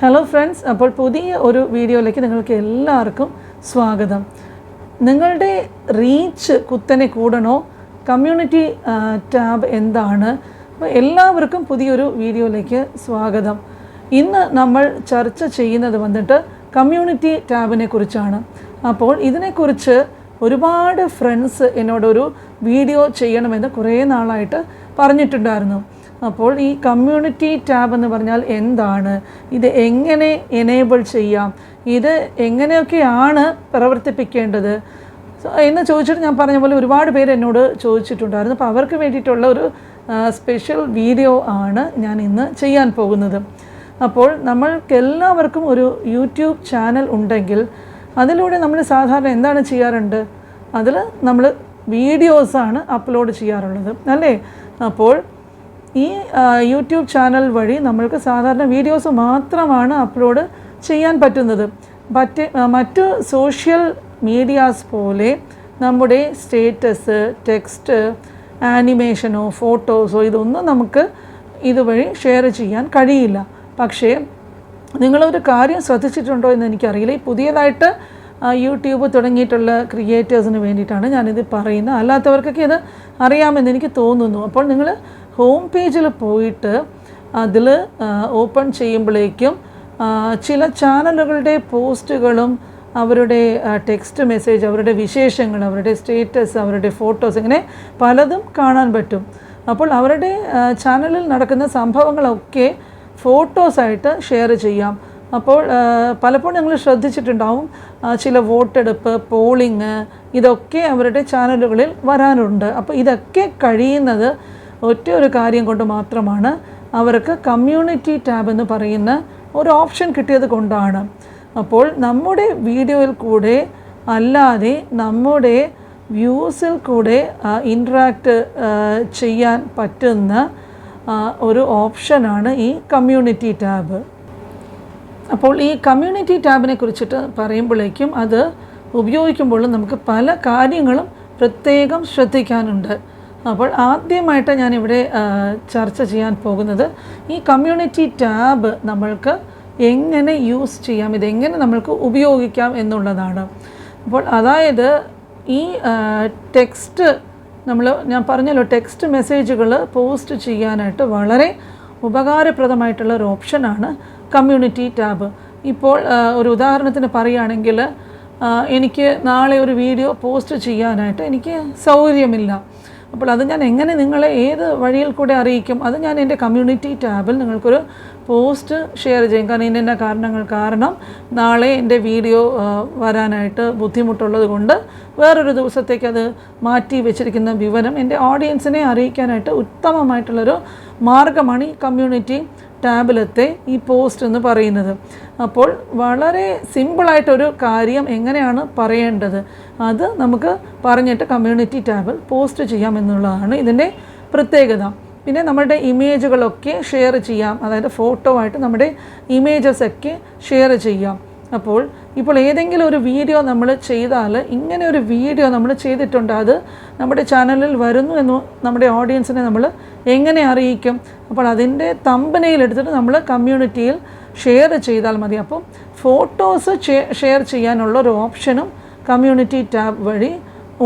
Hello friends, അപ്പോൾ പുതിയ ഒരു വീഡിയോയിലേക്ക് നിങ്ങൾക്ക് എല്ലാവർക്കും സ്വാഗതം. നിങ്ങളുടെ റീച്ച് കുത്തനെ കൂടണോ? കമ്മ്യൂണിറ്റി ടാബ് എന്താണ്? അപ്പോൾ എല്ലാവർക്കും പുതിയൊരു വീഡിയോയിലേക്ക് സ്വാഗതം. ഇന്ന് നമ്മൾ ചർച്ച ചെയ്യുന്നത് വന്നിട്ട് കമ്മ്യൂണിറ്റി ടാബിനെ കുറിച്ചാണ്. അപ്പോൾ ഇതിനെക്കുറിച്ച് ഒരുപാട് ഫ്രണ്ട്സ് എന്നോടൊരു വീഡിയോ ചെയ്യണമെന്ന് കുറേ നാളായിട്ട് പറഞ്ഞിട്ടുണ്ടായിരുന്നു. അപ്പോൾ ഈ കമ്മ്യൂണിറ്റി ടാബ് എന്ന് പറഞ്ഞാൽ എന്താണ്, ഇത് എങ്ങനെ എനേബിൾ ചെയ്യാം, ഇത് എങ്ങനെയൊക്കെയാണ് പ്രവർത്തിപ്പിക്കേണ്ടത് എന്ന് ചോദിച്ചിട്ട് ഞാൻ പറഞ്ഞ പോലെ ഒരുപാട് പേര് എന്നോട് ചോദിച്ചിട്ടുണ്ടായിരുന്നു. അപ്പോൾ അവർക്ക് വേണ്ടിയിട്ടുള്ള ഒരു സ്പെഷ്യൽ വീഡിയോ ആണ് ഞാൻ ഇന്ന് ചെയ്യാൻ പോകുന്നത്. അപ്പോൾ നമ്മൾക്കെല്ലാവർക്കും ഒരു യൂട്യൂബ് ചാനൽ ഉണ്ടെങ്കിൽ അതിലൂടെ നമ്മൾ സാധാരണ എന്താണ് ചെയ്യാറുണ്ട്? അതിൽ നമ്മൾ വീഡിയോസാണ് അപ്ലോഡ് ചെയ്യാറുള്ളത്, അല്ലേ? അപ്പോൾ ഈ യൂട്യൂബ് ചാനൽ വഴി നമ്മൾക്ക് സാധാരണ വീഡിയോസ് മാത്രമാണ് അപ്ലോഡ് ചെയ്യാൻ പറ്റുന്നത്. മറ്റ് സോഷ്യൽ മീഡിയാസ് പോലെ നമ്മുടെ സ്റ്റേറ്റസ്, ടെക്സ്റ്റ്, ആനിമേഷനോ ഫോട്ടോസോ ഇതൊന്നും നമുക്ക് ഇതുവഴി ഷെയർ ചെയ്യാൻ കഴിയില്ല. പക്ഷേ നിങ്ങളൊരു കാര്യം ശ്രദ്ധിച്ചിട്ടുണ്ടോ എന്ന് എനിക്കറിയില്ല. ഈ പുതിയതായിട്ട് യൂട്യൂബ് തുടങ്ങിയിട്ടുള്ള ക്രിയേറ്റേഴ്സിന് വേണ്ടിയിട്ടാണ് ഞാനിത് പറയുന്നത്. അല്ലാത്തവർക്കൊക്കെ ഇത് അറിയാമെന്ന് എനിക്ക് തോന്നുന്നു. അപ്പോൾ നിങ്ങൾ ഹോം പേജിൽ പോയിട്ട് അതിൽ ഓപ്പൺ ചെയ്യുമ്പോഴേക്കും ചില ചാനലുകളുടെ പോസ്റ്റുകളും അവരുടെ ടെക്സ്റ്റ് മെസ്സേജ്, അവരുടെ വിശേഷങ്ങൾ, അവരുടെ സ്റ്റേറ്റസ്, അവരുടെ ഫോട്ടോസ്, ഇങ്ങനെ പലതും കാണാൻ പറ്റും. അപ്പോൾ അവരുടെ ചാനലിൽ നടക്കുന്ന സംഭവങ്ങളൊക്കെ ഫോട്ടോസായിട്ട് ഷെയർ ചെയ്യാം. അപ്പോൾ പലപ്പോഴും ഞങ്ങൾ ശ്രദ്ധിച്ചിട്ടുണ്ടാവും, ചില വോട്ടെടുപ്പ്, പോളിങ് ഇതൊക്കെ അവരുടെ ചാനലുകളിൽ വരാനുണ്ട്. അപ്പോൾ ഇതൊക്കെ കഴിയുന്നത് ഒറ്റ ഒരു കാര്യം കൊണ്ട് മാത്രമാണ്, അവർക്ക് കമ്മ്യൂണിറ്റി ടാബ് എന്ന് പറയുന്ന ഒരു ഓപ്ഷൻ കിട്ടിയത് കൊണ്ടാണ്. അപ്പോൾ നമ്മുടെ വീഡിയോയിൽ കൂടെ അല്ലാതെ നമ്മുടെ വ്യൂസിൽ കൂടെ ഇൻട്രാക്റ്റ് ചെയ്യാൻ പറ്റുന്ന ഒരു ഓപ്ഷനാണ് ഈ കമ്മ്യൂണിറ്റി ടാബ്. അപ്പോൾ ഈ കമ്മ്യൂണിറ്റി ടാബിനെ കുറിച്ചിട്ട് പറയുമ്പോഴേക്കും അത് ഉപയോഗിക്കുമ്പോൾ നമുക്ക് പല കാര്യങ്ങളും പ്രത്യേകം ശ്രദ്ധിക്കാനുണ്ട്. അപ്പോൾ ആദ്യമായിട്ട് ഞാനിവിടെ ചർച്ച ചെയ്യാൻ പോകുന്നത് ഈ കമ്മ്യൂണിറ്റി ടാബ് നമ്മൾക്ക് എങ്ങനെ യൂസ് ചെയ്യാം, ഇതെങ്ങനെ നമ്മൾക്ക് ഉപയോഗിക്കാം എന്നുള്ളതാണ്. അപ്പോൾ അതായത് ഈ ടെക്സ്റ്റ് ഞാൻ പറഞ്ഞല്ലോ, ടെക്സ്റ്റ് മെസ്സേജുകൾ പോസ്റ്റ് ചെയ്യാനായിട്ട് വളരെ ഉപകാരപ്രദമായിട്ടുള്ള ഒരു ഓപ്ഷനാണ് കമ്മ്യൂണിറ്റി ടാബ്. ഇപ്പോൾ ഒരു ഉദാഹരണത്തിന് പറയുകയാണെങ്കിൽ, എനിക്ക് നാളെ ഒരു വീഡിയോ പോസ്റ്റ് ചെയ്യാനായിട്ട് എനിക്ക് സൗകര്യമില്ല. അപ്പോൾ അത് ഞാൻ എങ്ങനെ നിങ്ങളെ ഏത് വഴിയിൽ കൂടെ അറിയിക്കും? അത് ഞാൻ എൻ്റെ കമ്മ്യൂണിറ്റി ടാബിൽ നിങ്ങൾക്കൊരു പോസ്റ്റ് ഷെയർ ചെയ്യും. കാരണം ഇന്ന കാരണങ്ങൾ കാരണം നാളെ എൻ്റെ വീഡിയോ വരാനായിട്ട് ബുദ്ധിമുട്ടുള്ളത് കൊണ്ട് വേറൊരു ദിവസത്തേക്ക് അത് മാറ്റി വെച്ചിരിക്കുന്ന വിവരം എൻ്റെ ഓഡിയൻസിനെ അറിയിക്കാനായിട്ട് ഉത്തമമായിട്ടുള്ളൊരു മാർഗ്ഗമാണ് ഈ കമ്മ്യൂണിറ്റി ടാബിലത്തെ ഈ പോസ്റ്റ് എന്ന് പറയുന്നത്. അപ്പോൾ വളരെ സിമ്പിളായിട്ടൊരു കാര്യം എങ്ങനെയാണ് പറയേണ്ടത് അത് നമുക്ക് പറഞ്ഞിട്ട് കമ്മ്യൂണിറ്റി ടാബിൽ പോസ്റ്റ് ചെയ്യാം എന്നുള്ളതാണ് ഇതിൻ്റെ പ്രത്യേകത. പിന്നെ നമ്മുടെ ഇമേജുകളൊക്കെ ഷെയർ ചെയ്യാം, അതായത് ഫോട്ടോ ആയിട്ട് നമ്മുടെ ഇമേജസൊക്കെ ഷെയർ ചെയ്യാം. അപ്പോൾ ഏതെങ്കിലും ഒരു വീഡിയോ നമ്മൾ ചെയ്താൽ, ഇങ്ങനെ ഒരു വീഡിയോ നമ്മൾ ചെയ്തിട്ടുണ്ട്, അത് നമ്മുടെ ചാനലിൽ വരുന്നു എന്ന് നമ്മുടെ ഓഡിയൻസിനെ നമ്മൾ എങ്ങനെ അറിയിക്കും? അപ്പോൾ അതിൻ്റെ തമ്പനെയിൽ എടുത്തിട്ട് നമ്മൾ കമ്മ്യൂണിറ്റിയിൽ ഷെയർ ചെയ്താൽ മതി. അപ്പോൾ ഫോട്ടോസ് ഷെയർ ചെയ്യാനുള്ള ഒരു ഓപ്ഷനും കമ്മ്യൂണിറ്റി ടാബ് വഴി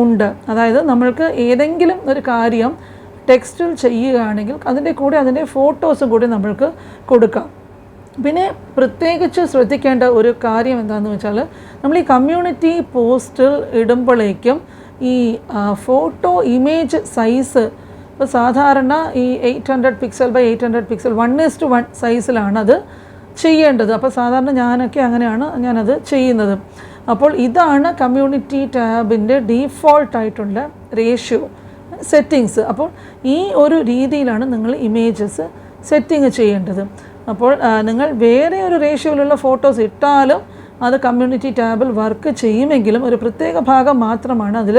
ഉണ്ട്. അതായത് നമ്മൾക്ക് ഏതെങ്കിലും ഒരു കാര്യം ടെക്സ്റ്റിൽ ചെയ്യുകയാണെങ്കിൽ അതിൻ്റെ കൂടെ അതിൻ്റെ ഫോട്ടോസും കൂടി നമ്മൾക്ക് കൊടുക്കാം. പിന്നെ പ്രത്യേകിച്ച് ശ്രദ്ധിക്കേണ്ട ഒരു കാര്യം എന്താണെന്ന് വെച്ചാൽ, നമ്മൾ ഈ കമ്മ്യൂണിറ്റി പോസ്റ്റിൽ ഇടുമ്പോഴേക്കും ഈ ഫോട്ടോ ഇമേജ് സൈസ് ഇപ്പോൾ സാധാരണ ഈ 800 പിക്സൽ ബൈ 800 പിക്സൽ 1:1 സൈസിലാണ് അത് ചെയ്യേണ്ടത്. അപ്പോൾ സാധാരണ ഞാനൊക്കെ അങ്ങനെയാണ് ഞാനത് ചെയ്യുന്നത്. അപ്പോൾ ഇതാണ് കമ്മ്യൂണിറ്റി ടാബിൻ്റെ ഡീഫോൾട്ടായിട്ടുള്ള റേഷ്യോ സെറ്റിങ്സ്. അപ്പോൾ ഈ ഒരു രീതിയിലാണ് നിങ്ങൾ ഇമേജസ് സെറ്റിങ് ചെയ്യേണ്ടത്. അപ്പോൾ നിങ്ങൾ വേറെ ഒരു റേഷ്യോയിലുള്ള ഫോട്ടോസ് ഇട്ടാലും അത് കമ്മ്യൂണിറ്റി ടാബിൽ വർക്ക് ചെയ്യുമെങ്കിലും ഒരു പ്രത്യേക ഭാഗം മാത്രമാണ് അതിൽ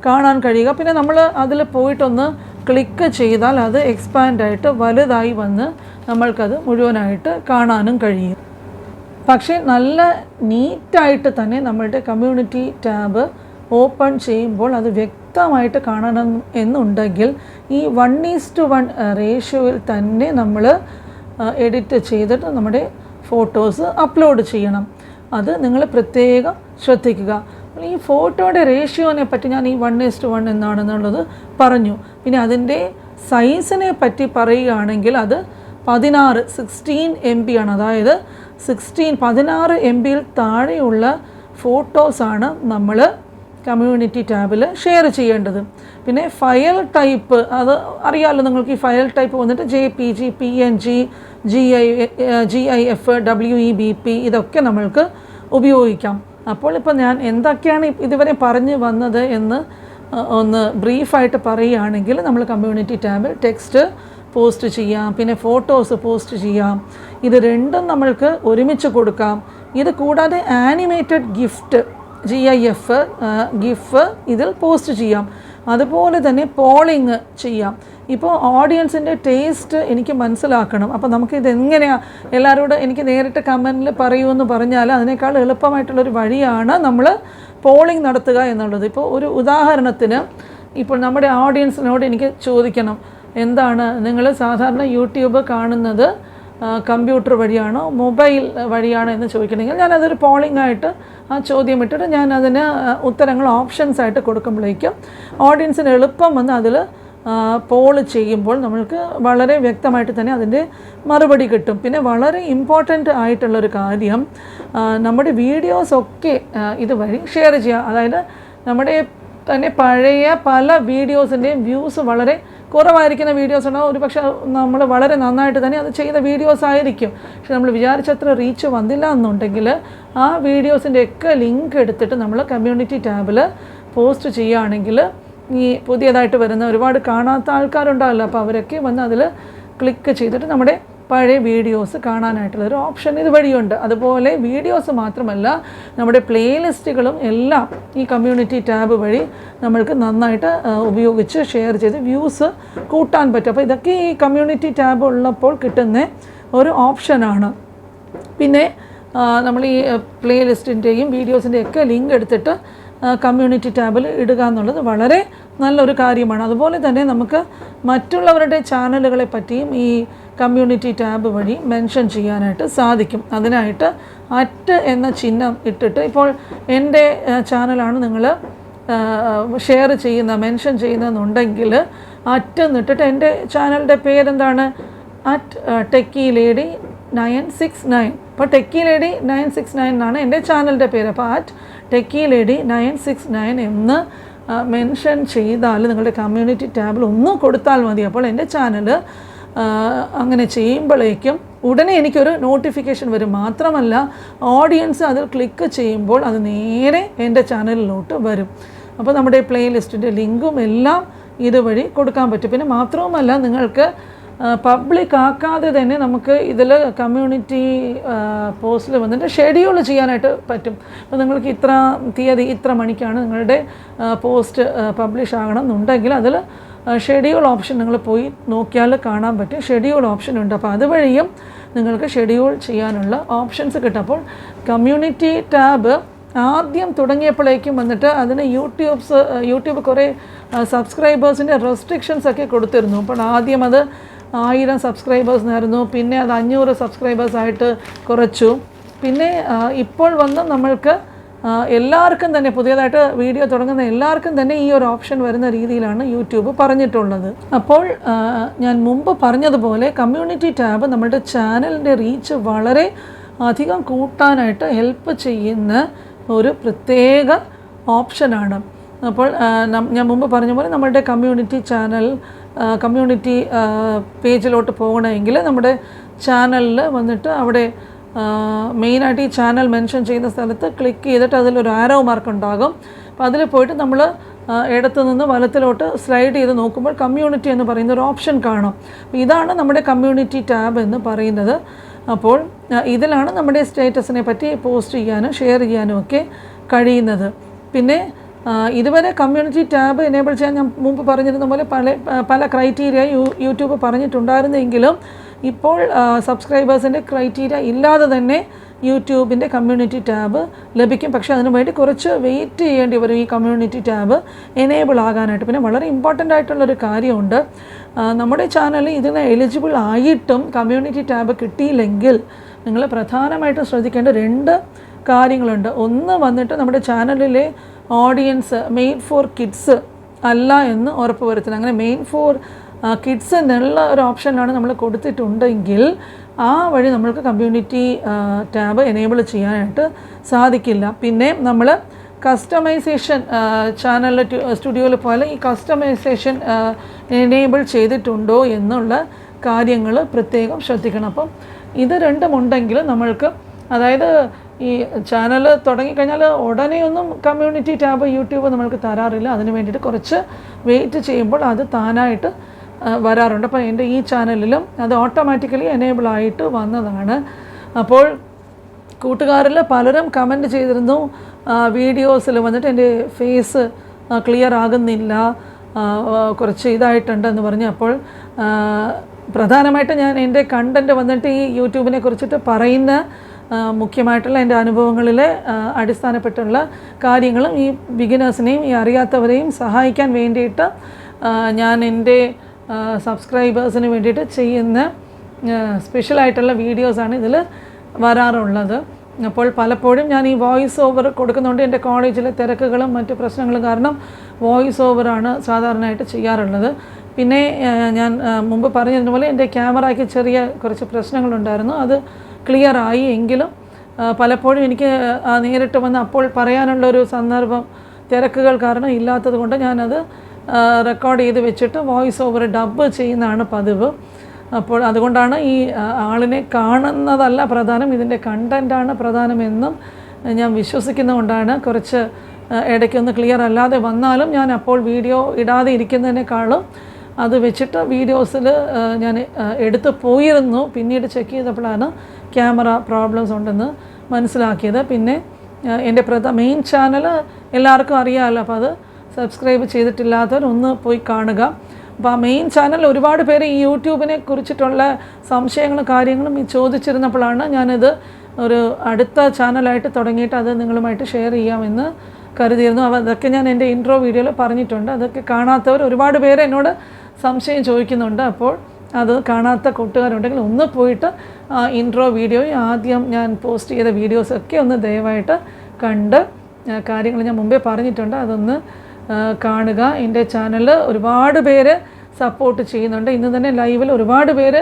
കാണാൻ കഴിയുക. പിന്നെ നമ്മൾ അതിൽ പോയിട്ടൊന്ന് ക്ലിക്ക് ചെയ്താൽ അത് എക്സ്പാൻഡായിട്ട് വലുതായി വന്ന് നമ്മൾക്കത് മുഴുവനായിട്ട് കാണാനും കഴിയും. പക്ഷേ നല്ല നീറ്റായിട്ട് തന്നെ നമ്മളുടെ കമ്മ്യൂണിറ്റി ടാബ് ഓപ്പൺ ചെയ്യുമ്പോൾ അത് വ്യക്തമായിട്ട് കാണണം എന്നുണ്ടെങ്കിൽ ഈ 1:1 റേഷ്യോയിൽ തന്നെ നമ്മൾ എഡിറ്റ് ചെയ്തിട്ട് നമ്മുടെ ഫോട്ടോസ് അപ്ലോഡ് ചെയ്യണം. അത് നിങ്ങൾ പ്രത്യേകം ശ്രദ്ധിക്കുക. ഈ ഫോട്ടോയുടെ റേഷ്യോനെ പറ്റി ഞാൻ ഈ 1:1 എന്നാണെന്നുള്ളത് പറഞ്ഞു. പിന്നെ അതിൻ്റെ സൈസിനെ പറ്റി പറയുകയാണെങ്കിൽ അത് 16 MB ആണ്. അതായത് 16 MBയിൽ താഴെയുള്ള ഫോട്ടോസാണ് നമ്മൾ കമ്മ്യൂണിറ്റി ടാബിൽ ഷെയർ ചെയ്യേണ്ടത്. പിന്നെ ഫയൽ ടൈപ്പ് അത് അറിയാമല്ലോ നിങ്ങൾക്ക്. ഈ ഫയൽ ടൈപ്പ് വന്നിട്ട് JPG, PNG, GIF, WEBP ഇതൊക്കെ നമ്മൾക്ക് ഉപയോഗിക്കാം. അപ്പോൾ ഇപ്പോൾ ഞാൻ എന്തൊക്കെയാണ് ഇതുവരെ പറഞ്ഞു വന്നത് എന്ന് ഒന്ന് ബ്രീഫായിട്ട് പറയുകയാണെങ്കിൽ, നമ്മൾ കമ്മ്യൂണിറ്റി ടാബിൽ ടെക്സ്റ്റ് പോസ്റ്റ് ചെയ്യാം, പിന്നെ ഫോട്ടോസ് പോസ്റ്റ് ചെയ്യാം. ഇത് രണ്ടും നമ്മൾക്ക് ഒരുമിച്ച് കൊടുക്കാം. ഇത് കൂടാതെ ആനിമേറ്റഡ് GIF ഇതിൽ പോസ്റ്റ് ചെയ്യാം. അതുപോലെ തന്നെ പോളിങ് ചെയ്യാം. ഇപ്പോൾ ഓഡിയൻസിൻ്റെ ടേസ്റ്റ് എനിക്ക് മനസ്സിലാക്കണം. അപ്പോൾ നമുക്കിതെങ്ങനെയാണ് എല്ലാവരോടും എനിക്ക് നേരിട്ട് കമൻറ്റിൽ പറയുമെന്ന് പറഞ്ഞാൽ അതിനേക്കാൾ എളുപ്പമായിട്ടുള്ളൊരു വഴിയാണ് നമ്മൾ പോളിങ് നടത്തുക എന്നുള്ളത്. ഇപ്പോൾ ഒരു ഉദാഹരണത്തിന്, ഇപ്പോൾ നമ്മുടെ ഓഡിയൻസിനോട് എനിക്ക് ചോദിക്കണം, എന്താണ് നിങ്ങൾ സാധാരണ യൂട്യൂബ് കാണുന്നത് കമ്പ്യൂട്ടർ വഴിയാണോ മൊബൈൽ വഴിയാണോ എന്ന് ചോദിക്കണമെങ്കിൽ ഞാനതൊരു പോളിംഗ് ആയിട്ട് ആ ചോദ്യം ഇട്ടിട്ട് ഞാൻ അതിന് ഉത്തരങ്ങൾ ഓപ്ഷൻസ് ആയിട്ട് കൊടുക്കുമ്പോഴേക്കും ഓഡിയൻസിന് എളുപ്പം വന്ന് അതിൽ പോൾ ചെയ്യുമ്പോൾ നമ്മൾക്ക് വളരെ വ്യക്തമായിട്ട് തന്നെ അതിൻ്റെ മറുപടി കിട്ടും. പിന്നെ വളരെ ഇമ്പോർട്ടൻ്റ് ആയിട്ടുള്ളൊരു കാര്യം, നമ്മുടെ വീഡിയോസൊക്കെ ഇതുവഴി ഷെയർ ചെയ്യുക. അതായത് നമ്മുടെ തന്നെ പഴയ പല വീഡിയോസിൻ്റെയും വ്യൂസ് വളരെ കുറവായിരിക്കുന്ന വീഡിയോസ് ഉണ്ടാവും. ഒരു പക്ഷേ നമ്മൾ വളരെ നന്നായിട്ട് തന്നെ അത് ചെയ്ത വീഡിയോസ് ആയിരിക്കും. പക്ഷെ നമ്മൾ വിചാരിച്ചത്ര റീച്ച് വന്നില്ല എന്നുണ്ടെങ്കിൽ ആ വീഡിയോസിൻ്റെയൊക്കെ ലിങ്ക് എടുത്തിട്ട് നമ്മൾ കമ്മ്യൂണിറ്റി ടാബിൽ പോസ്റ്റ് ചെയ്യുകയാണെങ്കിൽ ഈ പുതിയതായിട്ട് വരുന്ന ഒരുപാട് കാണാത്ത ആൾക്കാരുണ്ടാവില്ല. അപ്പോൾ അവരൊക്കെ വന്ന് അതിൽ ക്ലിക്ക് ചെയ്തിട്ട് നമ്മുടെ പഴയ വീഡിയോസ് കാണാനായിട്ടുള്ളൊരു ഓപ്ഷൻ ഇതുവഴിയുണ്ട്. അതുപോലെ വീഡിയോസ് മാത്രമല്ല, നമ്മുടെ പ്ലേലിസ്റ്റുകളും എല്ലാം ഈ കമ്മ്യൂണിറ്റി ടാബ് വഴി നമ്മൾക്ക് നന്നായിട്ട് ഉപയോഗിച്ച് ഷെയർ ചെയ്ത് വ്യൂസ് കൂട്ടാൻ പറ്റും. അപ്പോൾ ഇതൊക്കെ ഈ കമ്മ്യൂണിറ്റി ടാബ് ഉള്ളപ്പോൾ കിട്ടുന്ന ഒരു ഓപ്ഷനാണ്. പിന്നെ നമ്മൾ ഈ പ്ലേലിസ്റ്റിൻ്റെയും വീഡിയോസിൻ്റെയൊക്കെ ലിങ്ക് എടുത്തിട്ട് കമ്മ്യൂണിറ്റി ടാബിൽ ഇടുക എന്നുള്ളത് വളരെ നല്ലൊരു കാര്യമാണ്. അതുപോലെ തന്നെ നമുക്ക് മറ്റുള്ളവരുടെ ചാനലുകളെ പറ്റിയും ഈ കമ്മ്യൂണിറ്റി ടാബ് വഴി മെൻഷൻ ചെയ്യാനായിട്ട് സാധിക്കും. അതിനായിട്ട് എന്ന ചിഹ്നം ഇട്ടിട്ട്, ഇപ്പോൾ എൻ്റെ ചാനലാണ് നിങ്ങൾ ഷെയർ ചെയ്യുന്ന മെൻഷൻ ചെയ്യുന്നതെന്നുണ്ടെങ്കിൽ എന്നിട്ടിട്ട് എൻ്റെ ചാനലിൻ്റെ പേരെന്താണ് @techylady969. അപ്പോൾ techylady969 എന്നാണ് എൻ്റെ ചാനലിൻ്റെ പേര്. അപ്പോൾ @techylady969 എന്ന് മെൻഷൻ ചെയ്താൽ നിങ്ങളുടെ കമ്മ്യൂണിറ്റി ടാബിൽ ഒന്ന് കൊടുത്താൽ മതി. അപ്പോൾ എൻ്റെ ചാനൽ അങ്ങനെ ചെയ്യുമ്പോഴേക്കും ഉടനെ എനിക്കൊരു നോട്ടിഫിക്കേഷൻ വരും. മാത്രമല്ല ഓഡിയൻസ് അതിൽ ക്ലിക്ക് ചെയ്യുമ്പോൾ അത് നേരെ എൻ്റെ ചാനലിലോട്ട് വരും. അപ്പോൾ നമ്മുടെ പ്ലേലിസ്റ്റിൻ്റെ ലിങ്കും എല്ലാം ഇതുവഴി കൊടുക്കാൻ പറ്റും. പിന്നെ മാത്രവുമല്ല, നിങ്ങൾക്ക് പബ്ലിക് ആക്കാതെ തന്നെ നമുക്ക് ഇതിൽ കമ്മ്യൂണിറ്റി പോസ്റ്റിൽ വന്നിട്ട് ഷെഡ്യൂൾ ചെയ്യാനായിട്ട് പറ്റും. അപ്പോൾ നിങ്ങൾക്ക് ഇത്ര തീയതി ഇത്ര മണിക്കാണ് നിങ്ങളുടെ പോസ്റ്റ് പബ്ലിഷ് ആകണം എന്നുണ്ടെങ്കിൽ അതിൽ ഷെഡ്യൂൾ ഓപ്ഷൻ നിങ്ങൾ പോയി നോക്കിയാൽ കാണാൻ പറ്റും. ഷെഡ്യൂൾ ഓപ്ഷൻ ഉണ്ട്. അപ്പോൾ അതുവഴിയും നിങ്ങൾക്ക് ഷെഡ്യൂൾ ചെയ്യാനുള്ള ഓപ്ഷൻസ് കിട്ടും. അപ്പോൾ കമ്മ്യൂണിറ്റി ടാബ് ആദ്യം തുടങ്ങിയപ്പോഴേക്കും വന്നിട്ട് അതിന് യൂട്യൂബ് കുറേ സബ്സ്ക്രൈബേഴ്സിൻ്റെ റെസ്ട്രിക്ഷൻസ് ഒക്കെ കൊടുത്തിരുന്നു. അപ്പോൾ ആദ്യം അത് 1000 സബ്സ്ക്രൈബേഴ്സിനായിരുന്നു. പിന്നെ അത് 500 സബ്സ്ക്രൈബേഴ്സായിട്ട് കുറച്ചു. പിന്നെ ഇപ്പോൾ വന്ന് നമ്മൾക്ക് എല്ലാവർക്കും തന്നെ പുതിയതായിട്ട് വീഡിയോ തുടങ്ങുന്ന എല്ലാവർക്കും തന്നെ ഈ ഒരു ഓപ്ഷൻ വരുന്ന രീതിയിലാണ് യൂട്യൂബ് പറഞ്ഞിട്ടുള്ളത്. അപ്പോൾ ഞാൻ മുമ്പ് പറഞ്ഞതുപോലെ കമ്മ്യൂണിറ്റി ടാബ് നമ്മുടെ ചാനലിൻ്റെ റീച്ച് വളരെ അധികം കൂട്ടാനായിട്ട് ഹെൽപ്പ് ചെയ്യുന്ന ഒരു പ്രത്യേക ഓപ്ഷനാണ്. അപ്പോൾ ഞാൻ മുമ്പ് പറഞ്ഞ പോലെ നമ്മുടെ കമ്മ്യൂണിറ്റി പേജിലോട്ട് പോകണമെങ്കിൽ നമ്മുടെ ചാനലിൽ വന്നിട്ട് അവിടെ മെയിനായിട്ട് ഈ ചാനൽ മെൻഷൻ ചെയ്യുന്ന സ്ഥലത്ത് ക്ലിക്ക് ചെയ്തിട്ട് അതിലൊരു ആരോ മാർക്ക് ഉണ്ടാകും. അപ്പോൾ അതിൽ പോയിട്ട് നമ്മൾ ഇടത്തു നിന്ന് വലത്തിലോട്ട് സ്ലൈഡ് ചെയ്ത് നോക്കുമ്പോൾ കമ്മ്യൂണിറ്റി എന്ന് പറയുന്ന ഒരു ഓപ്ഷൻ കാണും. ഇതാണ് നമ്മുടെ കമ്മ്യൂണിറ്റി ടാബ് എന്ന് പറയുന്നത്. അപ്പോൾ ഇതിലാണ് നമ്മുടെ സ്റ്റേറ്റസിനെ പറ്റി പോസ്റ്റ് ചെയ്യാനും ഷെയർ ചെയ്യാനും ഒക്കെ കഴിയുന്നത്. പിന്നെ ഇതുവരെ കമ്മ്യൂണിറ്റി ടാബ് എനേബിൾ ചെയ്യാൻ ഞാൻ മുമ്പ് പറഞ്ഞിരുന്ന പോലെ പല ക്രൈറ്റീരിയ യൂട്യൂബ് പറഞ്ഞിട്ടുണ്ടായിരുന്നെങ്കിലും ഇപ്പോൾ സബ്സ്ക്രൈബേഴ്സിൻ്റെ ക്രൈറ്റീരിയ ഇല്ലാതെ തന്നെ യൂട്യൂബിൻ്റെ കമ്മ്യൂണിറ്റി ടാബ് ലഭിക്കും. പക്ഷേ അതിനു വേണ്ടി കുറച്ച് വെയിറ്റ് ചെയ്യേണ്ടി വരും ഈ കമ്മ്യൂണിറ്റി ടാബ് എനേബിൾ ആകാനായിട്ട്. പിന്നെ വളരെ ഇമ്പോർട്ടൻ്റ് ആയിട്ടുള്ളൊരു കാര്യമുണ്ട്, നമ്മുടെ ചാനൽ ഇതിന് എലിജിബിൾ ആയിട്ടും കമ്മ്യൂണിറ്റി ടാബ് കിട്ടിയില്ലെങ്കിൽ നിങ്ങൾ പ്രധാനമായിട്ടും ശ്രദ്ധിക്കേണ്ട 2 കാര്യങ്ങളുണ്ട്. ഒന്ന് വന്നിട്ട് നമ്മുടെ ചാനലിലെ ഓഡിയൻസ് മെയ്ഡ് ഫോർ കിഡ്സ് അല്ല എന്ന് ഉറപ്പ് വരുത്തുന്നത്. അങ്ങനെ മെയ്ഡ് ഫോർ കിഡ്സ് എന്നുള്ള ഒരു ഓപ്ഷനാണ് നമ്മൾ കൊടുത്തിട്ടുണ്ടെങ്കിൽ ആ വഴി നമ്മൾക്ക് കമ്മ്യൂണിറ്റി ടാബ് എനേബിൾ ചെയ്യാനായിട്ട് സാധിക്കില്ല. പിന്നെ നമ്മൾ കസ്റ്റമൈസേഷൻ ചാനലിൽ സ്റ്റുഡിയോയിൽ പോലെ ഈ കസ്റ്റമൈസേഷൻ എനേബിൾ ചെയ്തിട്ടുണ്ടോ എന്നുള്ള കാര്യങ്ങൾ പ്രത്യേകം ശ്രദ്ധിക്കണം. അപ്പം ഇത് രണ്ടും ഉണ്ടെങ്കിൽ നമ്മൾക്ക്, അതായത് ഈ ചാനൽ തുടങ്ങിക്കഴിഞ്ഞാൽ ഉടനെയൊന്നും കമ്മ്യൂണിറ്റി ടാബ് യൂട്യൂബ് നമ്മൾക്ക് തരാറില്ല. അതിന് വേണ്ടിയിട്ട് കുറച്ച് വെയിറ്റ് ചെയ്യുമ്പോൾ അത് താനായിട്ട് വരാറുണ്ട്. അപ്പോൾ എൻ്റെ ഈ ചാനലിലും അത് ഓട്ടോമാറ്റിക്കലി എനേബിൾ ആയിട്ട് വന്നതാണ്. അപ്പോൾ കൂട്ടുകാരിൽ പലരും കമൻറ്റ് ചെയ്തിരുന്നു, വീഡിയോസിൽ വന്നിട്ട് എൻ്റെ ഫേസ് ക്ലിയർ ആകുന്നില്ല, കുറച്ച് ഇതായിട്ടുണ്ടെന്ന് പറഞ്ഞു. അപ്പോൾ പ്രധാനമായിട്ട് ഞാൻ എൻ്റെ കണ്ടൻറ്റ് വന്നിട്ട് ഈ യൂട്യൂബിനെ കുറിച്ചിട്ട് പറയുന്ന മുഖ്യമായിട്ടുള്ള എൻ്റെ അനുഭവങ്ങളിലെ അടിസ്ഥാനപ്പെട്ടുള്ള കാര്യങ്ങളും ഈ ബിഗിനേഴ്സിനെയും ഈ അറിയാത്തവരെയും സഹായിക്കാൻ വേണ്ടിയിട്ട് ഞാൻ എൻ്റെ സബ്സ്ക്രൈബേഴ്സിന് വേണ്ടിയിട്ട് ചെയ്യുന്ന സ്പെഷ്യലായിട്ടുള്ള വീഡിയോസാണ് ഇതിൽ വരാറുള്ളത്. അപ്പോൾ പലപ്പോഴും ഞാൻ ഈ വോയിസ് ഓവർ കൊടുക്കുന്നുണ്ട്. എൻ്റെ കോളേജിലെ തിരക്കുകളും മറ്റു പ്രശ്നങ്ങളും കാരണം വോയിസ് ഓവറാണ് സാധാരണയായിട്ട് ചെയ്യാറുള്ളത്. പിന്നെ ഞാൻ മുമ്പ് പറഞ്ഞതുപോലെ എൻ്റെ ക്യാമറയ്ക്ക് ചെറിയ കുറച്ച് പ്രശ്നങ്ങളുണ്ടായിരുന്നു. അത് ക്ലിയർ ആയി എങ്കിലും പലപ്പോഴും എനിക്ക് നേരിട്ട് വന്ന് അപ്പോൾ പറയാനുള്ളൊരു സന്ദർഭം തിരക്കുകൾ കാരണം ഇല്ലാത്തത് കൊണ്ട് ഞാനത് റെക്കോർഡ് ചെയ്ത് വെച്ചിട്ട് വോയിസ് ഓവർ ഡബ് ചെയ്യുന്നതാണ് പതിവ്. അപ്പോൾ അതുകൊണ്ടാണ് ഈ ആളിനെ കാണുന്നതല്ല പ്രധാനം, ഇതിൻ്റെ കണ്ടൻറ്റാണ് പ്രധാനമെന്നും ഞാൻ വിശ്വസിക്കുന്നതുകൊണ്ടാണ് കുറച്ച് ഇടയ്ക്കൊന്ന് ക്ലിയർ അല്ലാതെ വന്നാലും ഞാൻ അപ്പോൾ വീഡിയോ ഇടാതെ ഇരിക്കുന്നതിനേക്കാളും അത് വെച്ചിട്ട് വീഡിയോസിൽ ഞാൻ എടുത്ത് പോയിരുന്നു. പിന്നീട് ചെക്ക് ചെയ്തപ്പോഴാണ് ക്യാമറ പ്രോബ്ലംസ് ഉണ്ടെന്ന് മനസ്സിലാക്കിയത്. പിന്നെ എൻ്റെ മെയിൻ ചാനൽ എല്ലാവർക്കും അറിയാമല്ലോ, അപ്പോൾ അത് സബ്സ്ക്രൈബ് ചെയ്തിട്ടില്ലാത്തവർ ഒന്ന് പോയി കാണുക. അപ്പോൾ ആ മെയിൻ ചാനൽ ഒരുപാട് പേര് ഈ യൂട്യൂബിനെ കുറിച്ചിട്ടുള്ള സംശയങ്ങളും കാര്യങ്ങളും ഈ ചോദിച്ചിരുന്നപ്പോഴാണ് ഞാനിത് ഒരു അടുത്ത ചാനലായിട്ട് തുടങ്ങിയിട്ട് അത് നിങ്ങളുമായിട്ട് ഷെയർ ചെയ്യാമെന്ന് കരുതിയിരുന്നു. അപ്പോൾ അതൊക്കെ ഞാൻ എൻ്റെ ഇൻട്രോ വീഡിയോയിൽ പറഞ്ഞിട്ടുണ്ട്. അതൊക്കെ കാണാത്തവർ ഒരുപാട് പേര് എന്നോട് സംശയം ചോദിക്കുന്നുണ്ട്. അപ്പോൾ അത് കാണാത്ത കൂട്ടുകാരുണ്ടെങ്കിൽ ഒന്ന് പോയിട്ട് ഇൻട്രോ വീഡിയോ ആദ്യം ഞാൻ പോസ്റ്റ് ചെയ്ത വീഡിയോസൊക്കെ ഒന്ന് ദയവായിട്ട് കണ്ട് കാര്യങ്ങൾ ഞാൻ മുമ്പേ പറഞ്ഞിട്ടുണ്ട്, അതൊന്ന് കാണുക. എൻ്റെ ചാനൽ ഒരുപാട് പേര് സപ്പോർട്ട് ചെയ്യുന്നുണ്ട്. ഇന്ന് തന്നെ ലൈവിൽ ഒരുപാട് പേര്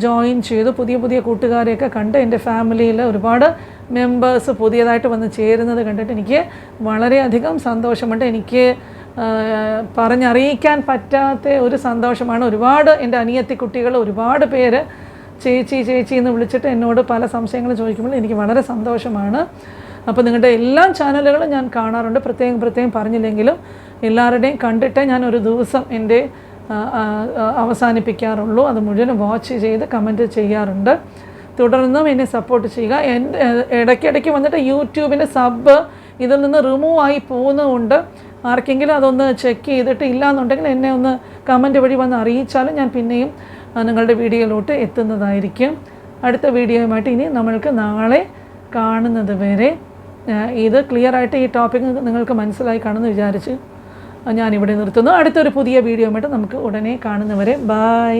ജോയിൻ ചെയ്തു. പുതിയ പുതിയ കൂട്ടുകാരെയൊക്കെ കണ്ട് എൻ്റെ ഫാമിലിയിൽ ഒരുപാട് മെമ്പേഴ്സ് പുതിയതായിട്ട് വന്ന് ചേരുന്നത് കണ്ടിട്ട് എനിക്ക് വളരെയധികം സന്തോഷമുണ്ട്. എനിക്ക് പറഞ്ഞറിയിക്കാൻ പറ്റാത്ത ഒരു സന്തോഷമാണ്. ഒരുപാട് എൻ്റെ അനിയത്തി കുട്ടികൾ ഒരുപാട് പേര് ചേച്ചി ചേച്ചി എന്ന് വിളിച്ചിട്ട് എന്നോട് പല സംശയങ്ങൾ ചോദിക്കുമ്പോൾ എനിക്ക് വളരെ സന്തോഷമാണ്. അപ്പോൾ നിങ്ങളുടെ എല്ലാ ചാനലുകളും ഞാൻ കാണാറുണ്ട്, പ്രത്യേകം പറഞ്ഞില്ലെങ്കിലും എല്ലാവരുടെയും കണ്ടിട്ടേ ഞാൻ ഒരു ദിവസം എൻ്റെ അവസാനിപ്പിക്കാറുള്ളൂ. അത് മുഴുവൻ വാച്ച് ചെയ്ത് കമൻറ്റ് ചെയ്യാറുണ്ട്. തുടർന്നും എന്നെ സപ്പോർട്ട് ചെയ്യുക. ഇടയ്ക്കിടയ്ക്ക് വന്നിട്ട് യൂട്യൂബിൻ്റെ സബ് ഇതിൽ നിന്ന് റിമൂവ് ആയി പോകുന്നതുകൊണ്ട് ആർക്കെങ്കിലും അതൊന്ന് ചെക്ക് ചെയ്തിട്ട് ഇല്ലയെന്നുണ്ടെങ്കിൽ എന്നെ ഒന്ന് കമൻറ്റ് വഴി വന്ന് അറിയിച്ചാലും ഞാൻ പിന്നെയും നിങ്ങളുടെ വീഡിയോയിലോട്ട് എത്തുന്നതായിരിക്കും. അടുത്ത വീഡിയോയുമായിട്ട് ഇനി നമ്മൾക്ക് നാളെ കാണുന്നത് വരെ ഇത് ക്ലിയറായിട്ട് ഈ ടോപ്പിക് നിങ്ങൾക്ക് മനസ്സിലായി കാണുമെന്ന് വിചാരിച്ച് ഞാനിവിടെ നിർത്തുന്നു. അടുത്തൊരു പുതിയ വീഡിയോയുമായിട്ട് നമുക്ക് ഉടനെ കാണുന്നവരെ ബൈ.